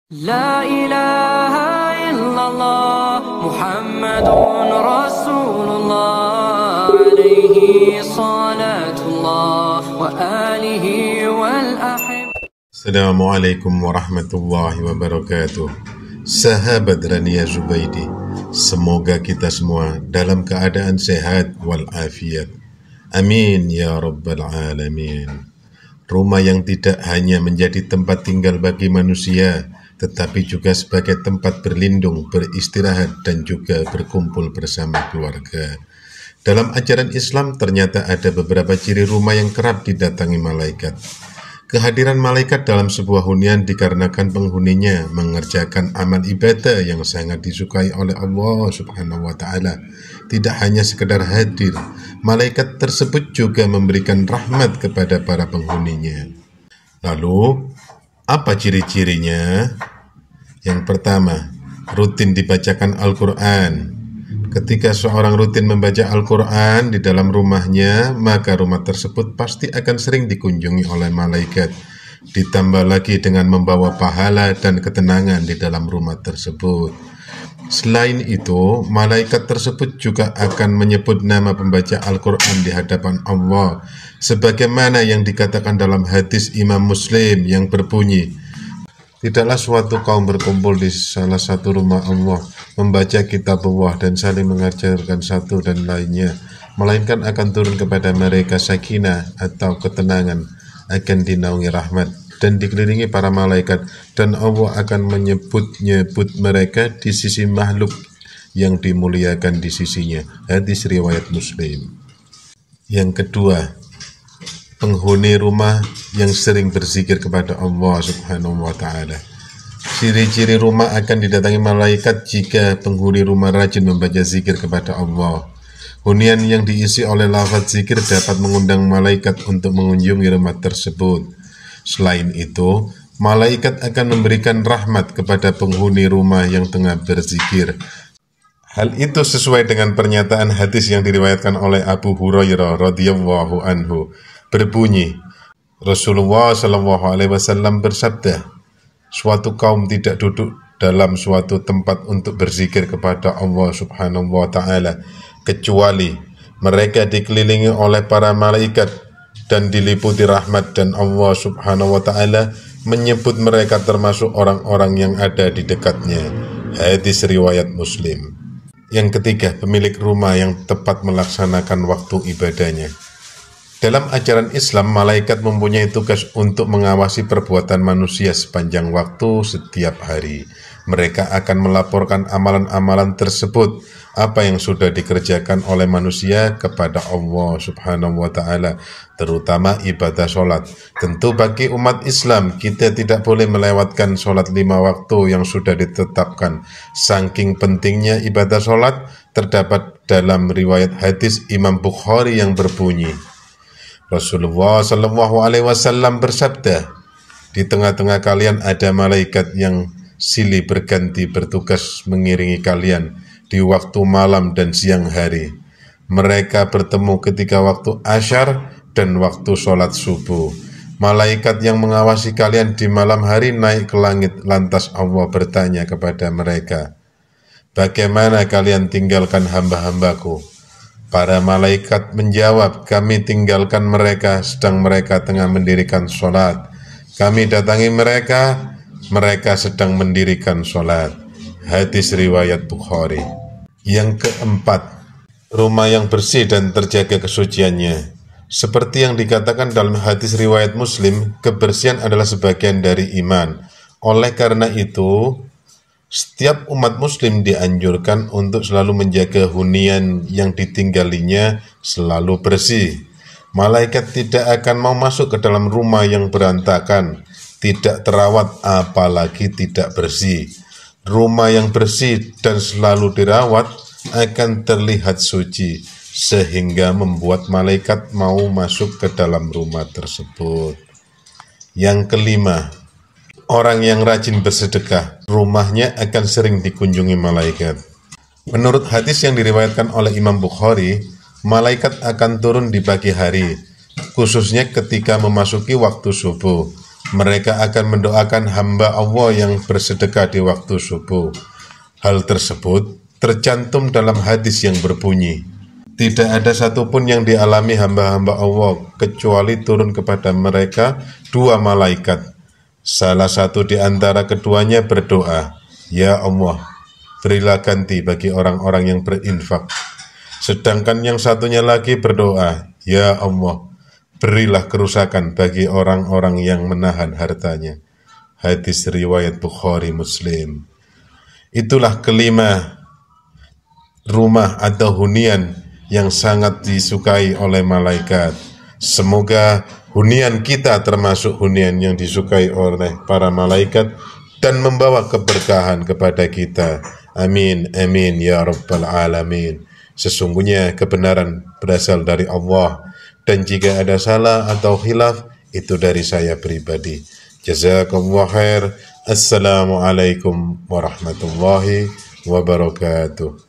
لا إله إلا الله محمد رسول الله عليه صلاة الله وآله والأحب. Assalamualaikum warahmatullahi wabarakatuh. Sahabat Rania Zubaidi, semoga kita semua dalam keadaan sehat walafiat. Amin ya rabbal alamin. Rumah yang tidak hanya menjadi tempat tinggal bagi manusia, tetapi juga sebagai tempat berlindung, beristirahat, dan juga berkumpul bersama keluarga. Dalam ajaran Islam ternyata ada beberapa ciri rumah yang kerap didatangi malaikat. Kehadiran malaikat dalam sebuah hunian dikarenakan penghuninya mengerjakan amal ibadah yang sangat disukai oleh Allah Subhanahu wa Ta'ala. Tidak hanya sekedar hadir, malaikat tersebut juga memberikan rahmat kepada para penghuninya. Lalu, apa ciri-cirinya? Yang pertama, rutin dibacakan Al-Quran. Ketika seorang rutin membaca Al-Quran di dalam rumahnya, maka rumah tersebut pasti akan sering dikunjungi oleh malaikat. Ditambah lagi dengan membawa pahala dan ketenangan di dalam rumah tersebut. Selain itu, malaikat tersebut juga akan menyebut nama pembaca Al-Quran di hadapan Allah, sebagaimana yang dikatakan dalam hadis Imam Muslim yang berbunyi, tidaklah suatu kaum berkumpul di salah satu rumah Allah, membaca kitab Allah dan saling mengajarkan satu dan lainnya, melainkan akan turun kepada mereka sakinah atau ketenangan, akan dinaungi rahmat dan dikelilingi para malaikat, dan Allah akan menyebut-nyebut mereka di sisi makhluk yang dimuliakan di sisinya. Hadis riwayat Muslim. Yang kedua, penghuni rumah yang sering berzikir kepada Allah Subhanahu wa Ta'ala. Ciri-ciri rumah akan didatangi malaikat jika penghuni rumah rajin membaca zikir kepada Allah. Hunian yang diisi oleh lafaz zikir dapat mengundang malaikat untuk mengunjungi rumah tersebut. Selain itu, malaikat akan memberikan rahmat kepada penghuni rumah yang tengah berzikir. Hal itu sesuai dengan pernyataan hadis yang diriwayatkan oleh Abu Hurairah radhiyallahu anhu. Berbunyi, Rasulullah SAW bersabda, suatu kaum tidak duduk dalam suatu tempat untuk berzikir kepada Allah Subhanahu wa Ta'ala, kecuali mereka dikelilingi oleh para malaikat dan diliputi rahmat, dan Allah Subhanahu wa Ta'ala menyebut mereka termasuk orang-orang yang ada di dekatnya. Hadis riwayat Muslim. Yang ketiga, pemilik rumah yang tepat melaksanakan waktu ibadahnya. Dalam ajaran Islam, malaikat mempunyai tugas untuk mengawasi perbuatan manusia sepanjang waktu setiap hari. Mereka akan melaporkan amalan-amalan tersebut, apa yang sudah dikerjakan oleh manusia kepada Allah Subhanahu wa Ta'ala, terutama ibadah sholat. Tentu bagi umat Islam, kita tidak boleh melewatkan sholat 5 waktu yang sudah ditetapkan. Saking pentingnya ibadah sholat, terdapat dalam riwayat hadis Imam Bukhari yang berbunyi, Rasulullah SAW bersabda, di tengah-tengah kalian ada malaikat yang silih berganti bertugas mengiringi kalian di waktu malam dan siang hari. Mereka bertemu ketika waktu asyar dan waktu sholat subuh. Malaikat yang mengawasi kalian di malam hari naik ke langit, lantas Allah bertanya kepada mereka, bagaimana kalian tinggalkan hamba-hambaku? Para malaikat menjawab, kami tinggalkan mereka sedang mereka tengah mendirikan sholat. Kami datangi mereka, mereka sedang mendirikan sholat. Hadis riwayat Bukhari. Yang keempat, rumah yang bersih dan terjaga kesuciannya. Seperti yang dikatakan dalam hadis riwayat Muslim, kebersihan adalah sebagian dari iman. Oleh karena itu, setiap umat muslim dianjurkan untuk selalu menjaga hunian yang ditinggalinya selalu bersih. Malaikat tidak akan mau masuk ke dalam rumah yang berantakan, tidak terawat, apalagi tidak bersih. Rumah yang bersih dan selalu dirawat akan terlihat suci, sehingga membuat malaikat mau masuk ke dalam rumah tersebut. Yang kelima, orang yang rajin bersedekah, rumahnya akan sering dikunjungi malaikat. Menurut hadis yang diriwayatkan oleh Imam Bukhari, malaikat akan turun di pagi hari, khususnya ketika memasuki waktu subuh. Mereka akan mendoakan hamba Allah yang bersedekah di waktu subuh. Hal tersebut tercantum dalam hadis yang berbunyi, tidak ada satupun yang dialami hamba-hamba Allah kecuali turun kepada mereka dua malaikat. Salah satu di antara keduanya berdoa, "Ya Allah, berilah ganti bagi orang-orang yang berinfak." Sedangkan yang satunya lagi berdoa, "Ya Allah, berilah kerusakan bagi orang-orang yang menahan hartanya." Hadis riwayat Bukhari Muslim. Itulah kelima rumah atau hunian yang sangat disukai oleh malaikat. Semoga hunian kita termasuk hunian yang disukai oleh para malaikat dan membawa keberkahan kepada kita. Amin, amin, ya rabbal alamin. Sesungguhnya kebenaran berasal dari Allah, dan jika ada salah atau khilaf, itu dari saya pribadi. Jazakallah khair. Assalamualaikum warahmatullahi wabarakatuh.